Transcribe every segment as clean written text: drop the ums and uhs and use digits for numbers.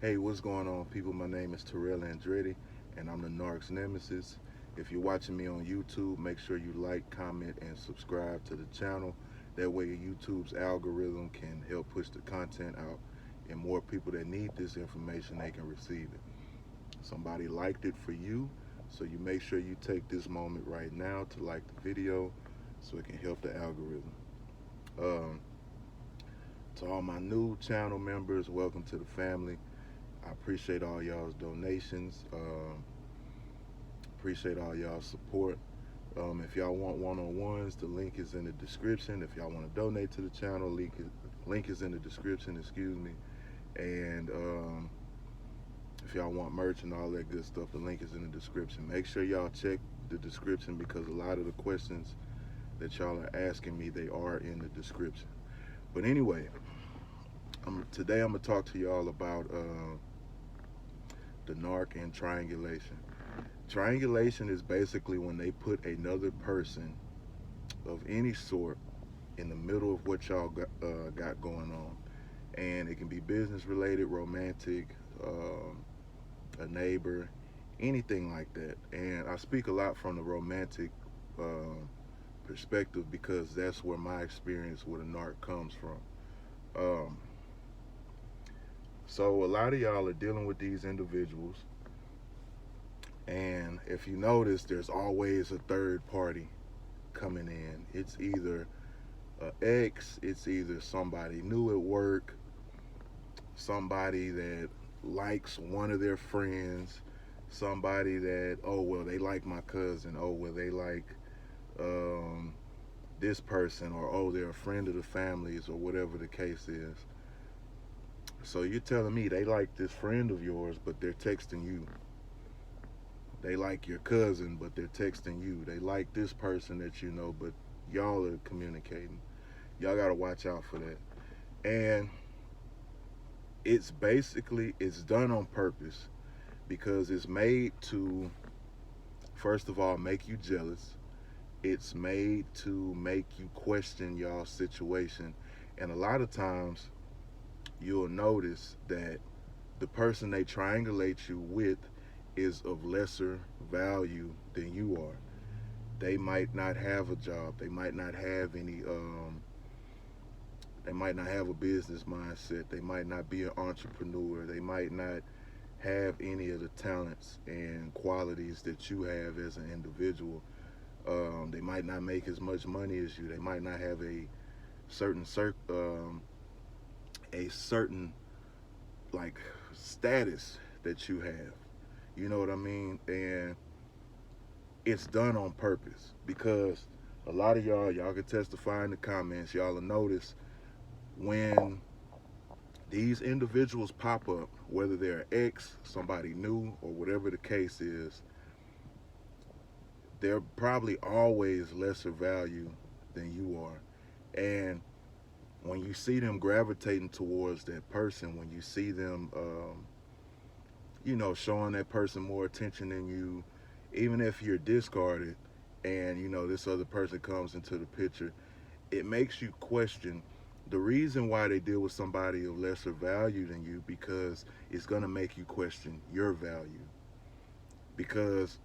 Hey, what's going on, people? My name is Terrell Andretti, and I'm the Narc's Nemesis. If you're watching me on YouTube, make sure you like, comment, and subscribe to the channel. That way, YouTube's algorithm can help push the content out, and more people that need this information, they can receive it. Somebody liked it for you, so you make sure you take this moment right now to like the video so it can help the algorithm. Um, to all my new channel members, welcome to the family. I appreciate all y'all's donations. Appreciate all y'all's support. If y'all want one-on-ones, the link is in the description. If y'all want to donate to the channel, link is in the description. Excuse me. And if y'all want merch and all that good stuff, the link is in the description. Make sure y'all check the description because a lot of the questions that y'all are asking me, they are in the description. But anyway, today I'm gonna talk to y'all about the narc and triangulation. Triangulation is basically when they put another person of any sort in the middle of what y'all got going on. And it can be business related, romantic, a neighbor, anything like that. And I speak a lot from the romantic perspective because that's where my experience with a narc comes from. Um, so a lot of y'all are dealing with these individuals, and if you notice, there's always a third party coming in. It's either an ex, it's either somebody new at work, somebody that likes one of their friends, somebody that, oh, well, they like my cousin, oh, well, they like um, this person, or oh, they're a friend of the family's, or whatever the case is. So you're telling me they like this friend of yours, but they're texting you. They like your cousin, but they're texting you. They like this person that you know, but y'all are communicating. Y'all gotta watch out for that. And it's done on purpose because it's made to, first of all, make you jealous. It's made to make you question y'all's situation. And a lot of times you'll notice that the person they triangulate you with is of lesser value than you are. They might not have a job. They might not have any. They might not have a business mindset. They might not be an entrepreneur. They might not have any of the talents and qualities that you have as an individual. They might not make as much money as you. They might not have certain a certain like status that you have. You know what I mean? And it's done on purpose because a lot of y'all can testify in the comments. Y'all will notice when these individuals pop up, whether they're ex, somebody new, or whatever the case is, they're probably always lesser value than you are. And when you see them gravitating towards that person, when you see them, showing that person more attention than you, even if you're discarded and, this other person comes into the picture, it makes you question the reason why they deal with somebody of lesser value than you because it's going to make you question your value. Because,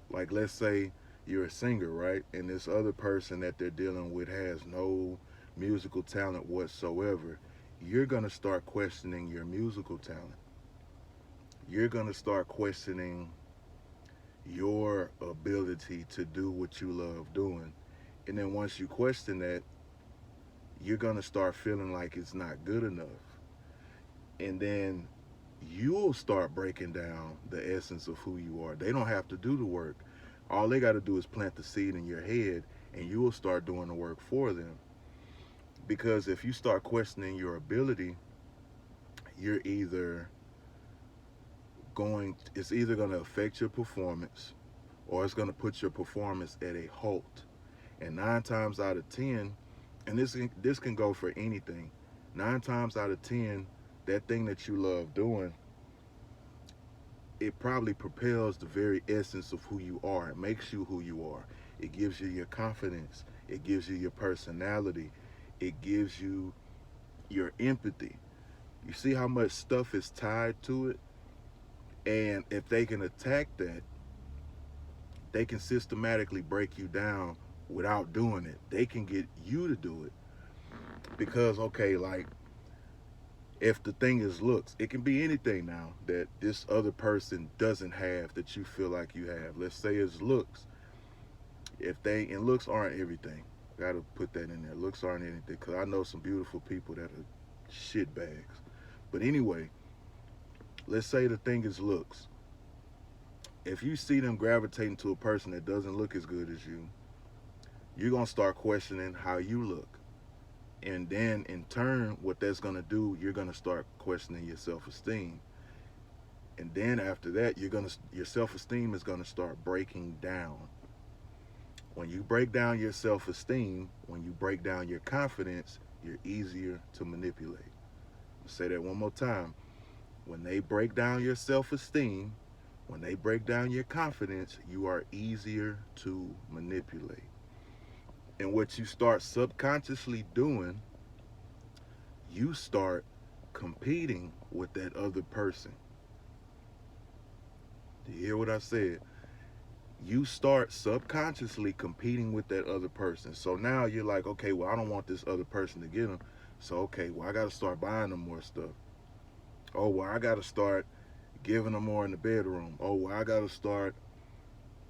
like, let's say you're a singer, right? And this other person that they're dealing with has no musical talent whatsoever. You're going to start questioning your musical talent. You're going to start questioning your ability to do what you love doing. And then once you question that, you're going to start feeling like it's not good enough. And then you'll start breaking down the essence of who you are. They don't have to do the work. All they got to do is plant the seed in your head, and you will start doing the work for them. Because if you start questioning your ability, you're either it's either going to affect your performance or it's going to put your performance at a halt. And 9 times out of 10, and this can go for anything, 9 times out of 10, that thing that you love doing, it probably propels the very essence of who you are. It makes you who you are. It gives you your confidence. It gives you your personality. It gives you your empathy. You see how much stuff is tied to it? And if they can attack that, they can systematically break you down without doing it. They can get you to do it. Because, okay, like, if the thing is looks, it can be anything now that this other person doesn't have that you feel like you have. Let's say it's looks. If they, and looks aren't everything. Gotta put that in there. Looks aren't anything. Because I know some beautiful people that are shit bags. But anyway, let's say the thing is looks. If you see them gravitating to a person that doesn't look as good as you, you're going to start questioning how you look. And then in turn, what that's going to do, you're going to start questioning your self-esteem. And then after that, your self-esteem is going to start breaking down. When you break down your self-esteem, when you break down your confidence, you're easier to manipulate. I'll say that one more time. When they break down your self-esteem, when they break down your confidence, you are easier to manipulate. And what you start subconsciously doing, you start competing with that other person. Do you hear what I said? You start subconsciously competing with that other person. So now you're like, okay, well, I don't want this other person to get them. So, okay, well, I got to start buying them more stuff. Oh, well, I got to start giving them more in the bedroom. Oh, well, I got to start,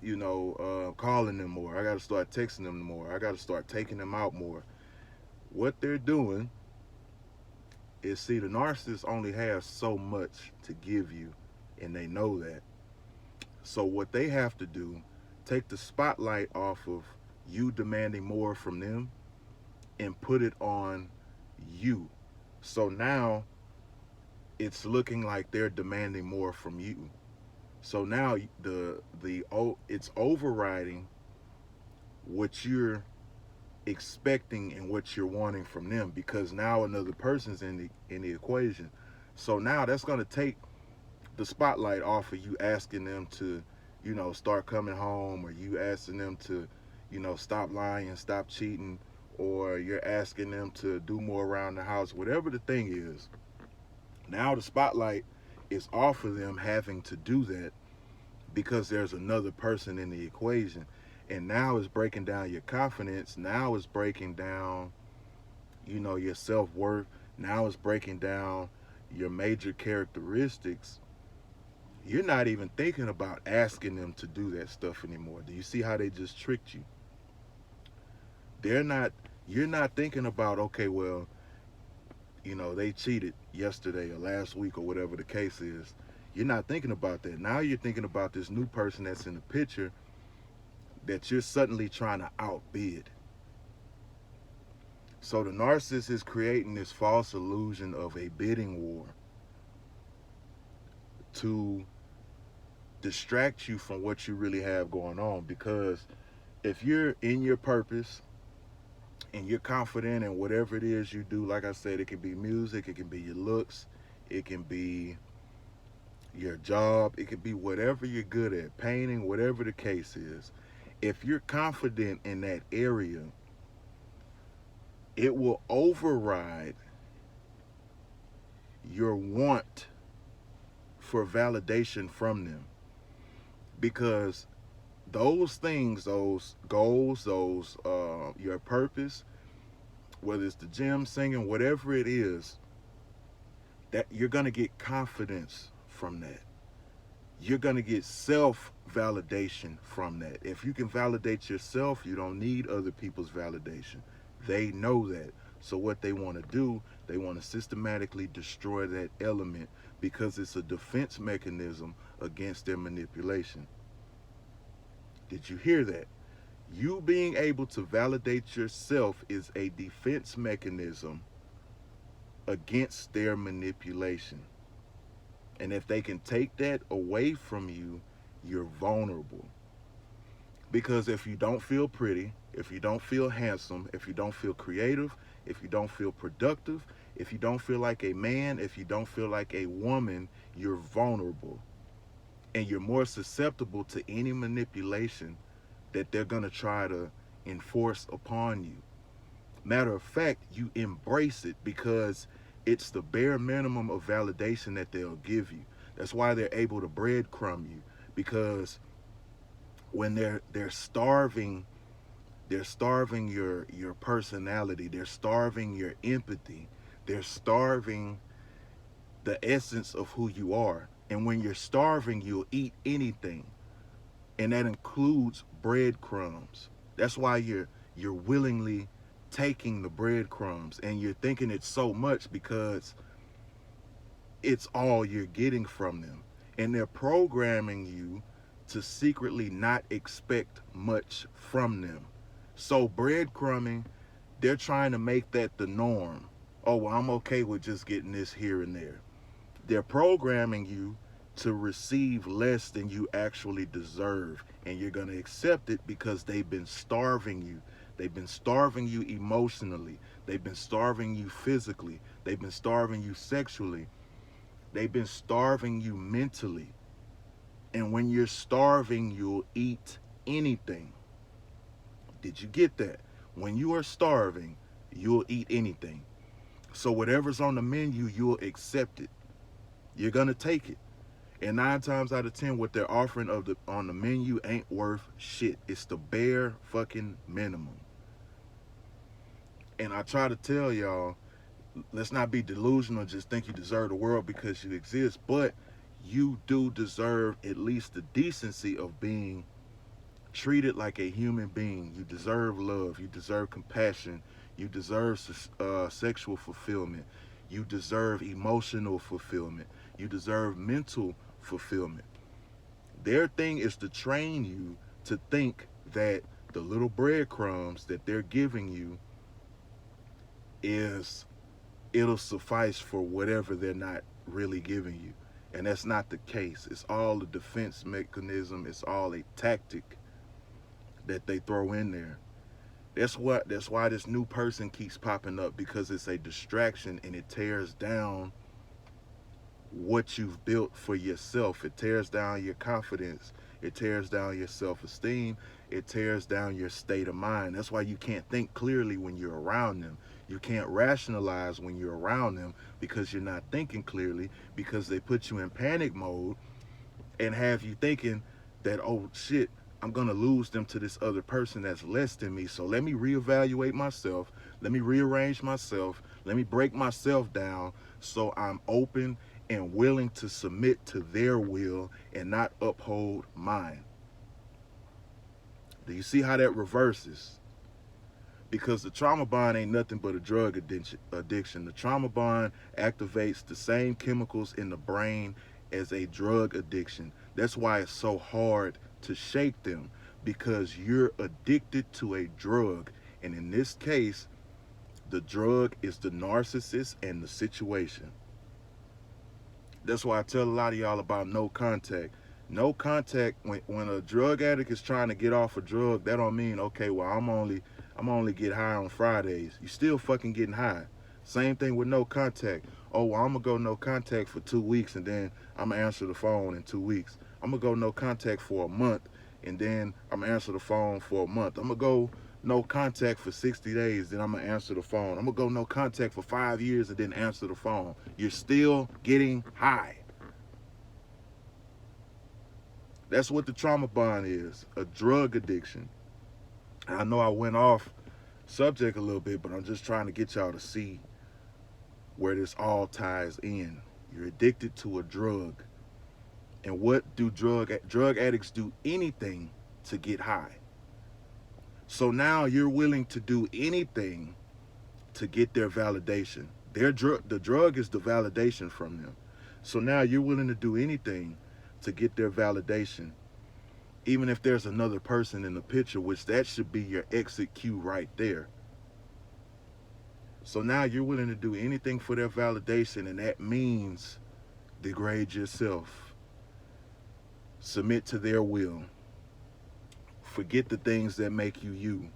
calling them more. I got to start texting them more. I got to start taking them out more. What they're doing is, see, the narcissist only has so much to give you, and they know that. So what they have to do, take the spotlight off of you demanding more from them and put it on you. So now it's looking like they're demanding more from you. So now it's overriding what you're expecting and what you're wanting from them, because now another person's in the equation. So now that's going to take the spotlight off of you asking them to, start coming home, or you asking them to, stop lying, stop cheating, or you're asking them to do more around the house, whatever the thing is. Now the spotlight is off of them having to do that because there's another person in the equation. And now it's breaking down your confidence. Now it's breaking down, your self-worth. Now it's breaking down your major characteristics. You're not even thinking about asking them to do that stuff anymore. Do you see how they just tricked you? You're not thinking about, okay, well, they cheated yesterday or last week or whatever the case is. You're not thinking about that. Now you're thinking about this new person that's in the picture that you're suddenly trying to outbid. So the narcissist is creating this false illusion of a bidding war to distract you from what you really have going on. Because if you're in your purpose and you're confident in whatever it is you do, like I said, it can be music, it can be your looks, it can be your job, it could be whatever you're good at, painting, whatever the case is. If you're confident in that area, it will override your want for validation from them. Because those things, those goals, your purpose, whether it's the gym, singing, whatever it is, that you're going to get confidence from that. You're going to get self-validation from that. If you can validate yourself, you don't need other people's validation. They know that. So what they want to do, they want to systematically destroy that element because it's a defense mechanism against their manipulation. Did you hear that? You being able to validate yourself is a defense mechanism against their manipulation. And if they can take that away from you, you're vulnerable. Because if you don't feel pretty, if you don't feel handsome, if you don't feel creative, if you don't feel productive, if you don't feel like a man, if you don't feel like a woman, you're vulnerable. And you're more susceptible to any manipulation that they're going to try to enforce upon you. Matter of fact, you embrace it because It's the bare minimum of validation that they'll give you. That's why they're able to breadcrumb you, because when they're starving your personality, they're starving your empathy, they're starving the essence of who you are. And when you're starving, you'll eat anything, and that includes breadcrumbs. That's why you're willingly taking the breadcrumbs, and you're thinking it's so much because it's all you're getting from them. And they're programming you to secretly not expect much from them. So breadcrumbing, they're trying to make that the norm. Oh, well, I'm okay with just getting this here and there. They're programming you to receive less than you actually deserve, and you're going to accept it because they've been starving you. They've been starving you emotionally. They've been starving you physically. They've been starving you sexually. They've been starving you mentally. And when you're starving, you'll eat anything. Did you get that? When you are starving, you'll eat anything. So whatever's on the menu, you'll accept it. You're going to take it. And 9 times out of 10, what they're offering on the menu ain't worth shit. It's the bare fucking minimum. And I try to tell y'all, let's not be delusional, just think you deserve the world because you exist. But you do deserve at least the decency of being treated like a human being. You deserve love. You deserve compassion. You deserve sexual fulfillment. You deserve emotional fulfillment. You deserve mental fulfillment. Their thing is to train you to think that the little breadcrumbs that they're giving you it'll suffice for whatever they're not really giving you. And that's not the case. It's all a defense mechanism. It's all a tactic that they throw in there. That's why this new person keeps popping up, because it's a distraction and it tears down what you've built for yourself. It tears down your confidence. It tears down your self-esteem. It tears down your state of mind. That's why you can't think clearly when you're around them. You can't rationalize when you're around them because you're not thinking clearly, because they put you in panic mode and have you thinking that, oh shit, I'm going to lose them to this other person that's less than me. So let me reevaluate myself. Let me rearrange myself. Let me break myself down so I'm open and willing to submit to their will and not uphold mine. Do you see how that reverses? Because the trauma bond ain't nothing but a drug addiction. The trauma bond activates the same chemicals in the brain as a drug addiction. That's why it's so hard to shake them, because you're addicted to a drug. And in this case, the drug is the narcissist and the situation. That's why I tell a lot of y'all about no contact. No contact, when a drug addict is trying to get off a drug, that don't mean, okay, well, I'm only get high on Fridays. You still fucking getting high. Same thing with no contact. Oh, well, I'm gonna go no contact for 2 weeks and then I'm gonna answer the phone in 2 weeks. I'm gonna go no contact for a month and then I'm gonna answer the phone for a month. I'm gonna go no contact for 60 days, then I'm gonna answer the phone. I'm gonna go no contact for 5 years and then answer the phone. You're still getting high. That's what the trauma bond is, a drug addiction. And I know I went off subject a little bit, but I'm just trying to get y'all to see where this all ties in. You're addicted to a drug. And what do drug addicts do? Anything to get high. So now you're willing to do anything to get their validation. The drug is the validation from them. So now you're willing to do anything to get their validation, even if there's another person in the picture, which that should be your exit cue right there. So now you're willing to do anything for their validation, and that means degrade yourself, submit to their will, forget the things that make you you,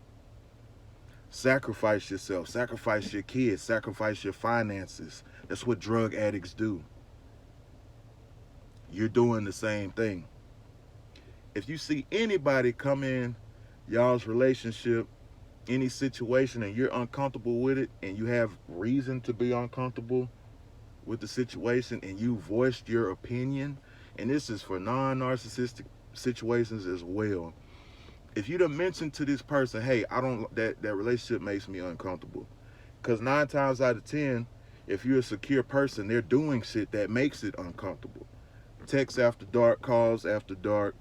sacrifice yourself, sacrifice your kids, sacrifice your finances. That's what drug addicts do. You're doing the same thing. If you see anybody come in y'all's relationship, any situation, and you're uncomfortable with it, and you have reason to be uncomfortable, with the situation and you voiced your opinion, and this is for non-narcissistic situations as well. If you'd have mentioned to this person, hey, I don't that relationship makes me uncomfortable. Because 9 times out of 10, if you're a secure person, they're doing shit that makes it uncomfortable. Texts after dark, calls after dark,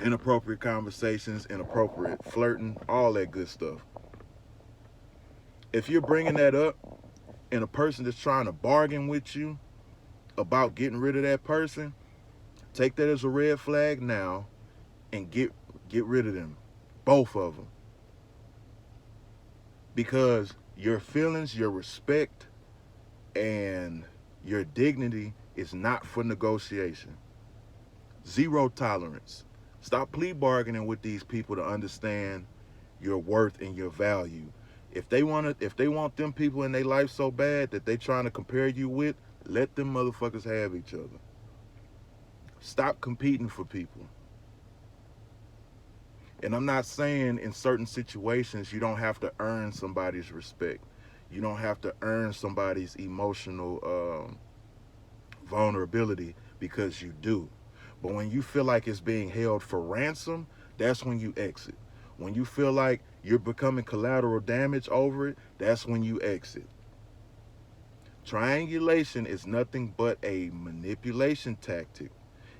inappropriate conversations, inappropriate flirting, all that good stuff. If you're bringing that up and a person is trying to bargain with you about getting rid of that person, take that as a red flag now and get rid of them, both of them. Because your feelings, your respect, and your dignity is not for negotiation. Zero tolerance. Stop plea bargaining with these people to understand your worth and your value. If they want them people in their life so bad that they trying to compare you with, let them motherfuckers have each other. Stop competing for people. And I'm not saying in certain situations you don't have to earn somebody's respect. You don't have to earn somebody's emotional vulnerability, because you do. But when you feel like it's being held for ransom, that's when you exit. When you feel like you're becoming collateral damage over it, that's when you exit. Triangulation is nothing but a manipulation tactic,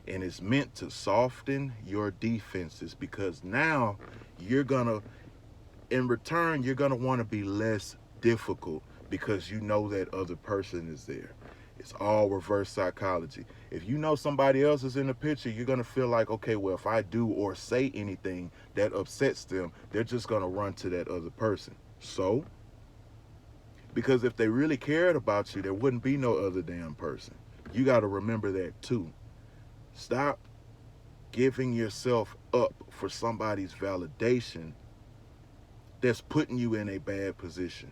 and it's meant to soften your defenses, because now in return, you're gonna want to be less difficult because you know that other person is there. It's all reverse psychology. If you know somebody else is in the picture, you're gonna feel like, okay, well, if I do or say anything that upsets them, they're just gonna run to that other person. So, because if they really cared about you, there wouldn't be no other damn person. You got to remember that too. Stop giving yourself up for somebody's validation that's putting you in a bad position.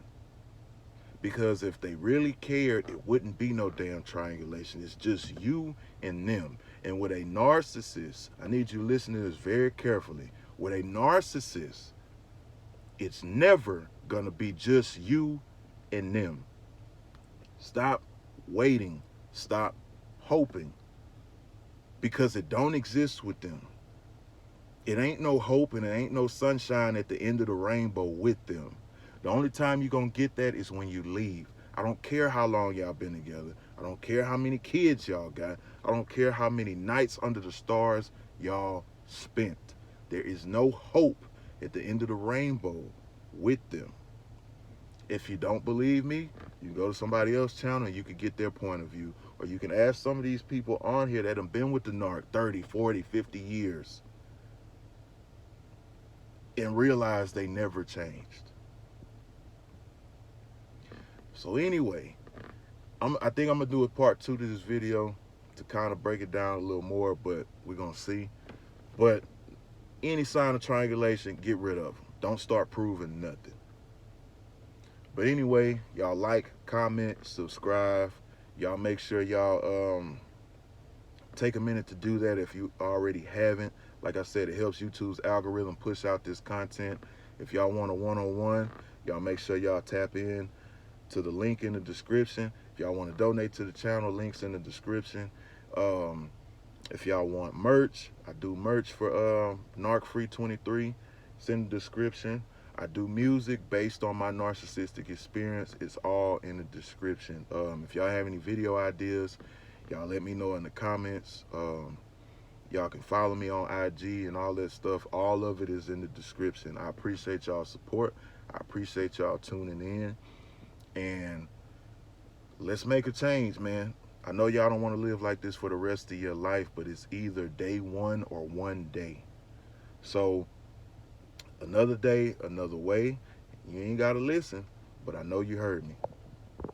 Because if they really cared, it wouldn't be no damn triangulation. It's just you and them. And with a narcissist, I need you to listen to this very carefully. With a narcissist, it's never gonna be just you and them. Stop waiting. Stop hoping. Because it don't exist with them. It ain't no hope and it ain't no sunshine at the end of the rainbow with them. The only time you're going to get that is when you leave. I don't care how long y'all been together. I don't care how many kids y'all got. I don't care how many nights under the stars y'all spent. There is no hope at the end of the rainbow with them. If you don't believe me, you can go to somebody else's channel and you can get their point of view. Or you can ask some of these people on here that have been with the narc 30, 40, 50 years and realize they never changed. So anyway, I think I'm going to do a part 2 to this video to kind of break it down a little more, but we're going to see. But any sign of triangulation, get rid of them. Don't start proving nothing. But anyway, y'all like, comment, subscribe. Y'all make sure y'all take a minute to do that if you already haven't. Like I said, it helps YouTube's algorithm push out this content. If y'all want a one-on-one, y'all make sure y'all tap in to the link in the description. If y'all want to donate to the channel, links in the description. If y'all want merch, I do merch for Narc Free 23. It's in the description. I do music based on my narcissistic experience. It's all in the description. If y'all have any video ideas, y'all let me know in the comments. Y'all can follow me on IG and all that stuff. All of it is in the description. I appreciate y'all's support. I appreciate y'all tuning in. And let's make a change, man. I know y'all don't want to live like this for the rest of your life, but it's either day one or one day. So another day, another way. You ain't got to listen, but I know you heard me.